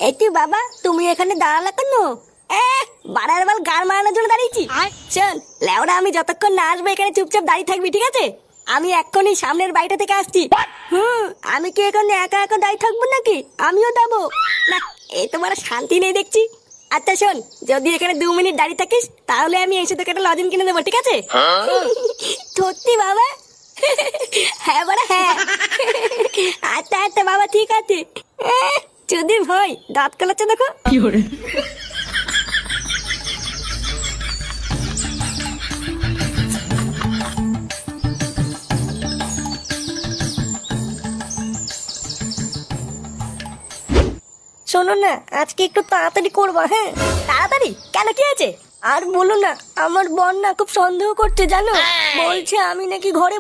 এই তুই বাবা, তুমি এখানে দাঁড়ালে কেন? বাড়ার বাল গার মারানোর জন্য দাঁড়িয়েছি। শোন লেওরা, আমি যতক্ষণ না আসবো এখানে চুপচাপ দাঁড়িয়ে থাকবি, ঠিক আছে? আমি এক্ষুনি সামনের বাড়িটা থেকে আসছি। আমি কি এখানে একা একা দাঁড়িয়ে থাকবো নাকি? আমিও যাবো না। এই তোমার শান্তি নেই দেখছি। আচ্ছা শোন, যদি এখানে 2 মিনিট দাঁড়িয়ে থাকিস তাহলে আমি এসে তোকে একটা লজেন কিনে দেবো, ঠিক আছে? সত্যি বাবা? হ্যাঁ বাড়া হ্যাঁ। আচ্ছা আচ্ছা বাবা, ঠিক আছে। যদি ভয় দাঁত কালাচ্ছে দেখো। শোনো না, আজকে একটু তাড়াতাড়ি করবা। হ্যাঁ তাড়াতাড়ি কেন, কি আছে? আর বলো না, আমার বোন না খুব সন্দেহ করছে জানো। বলছে আমি নাকি ঘরে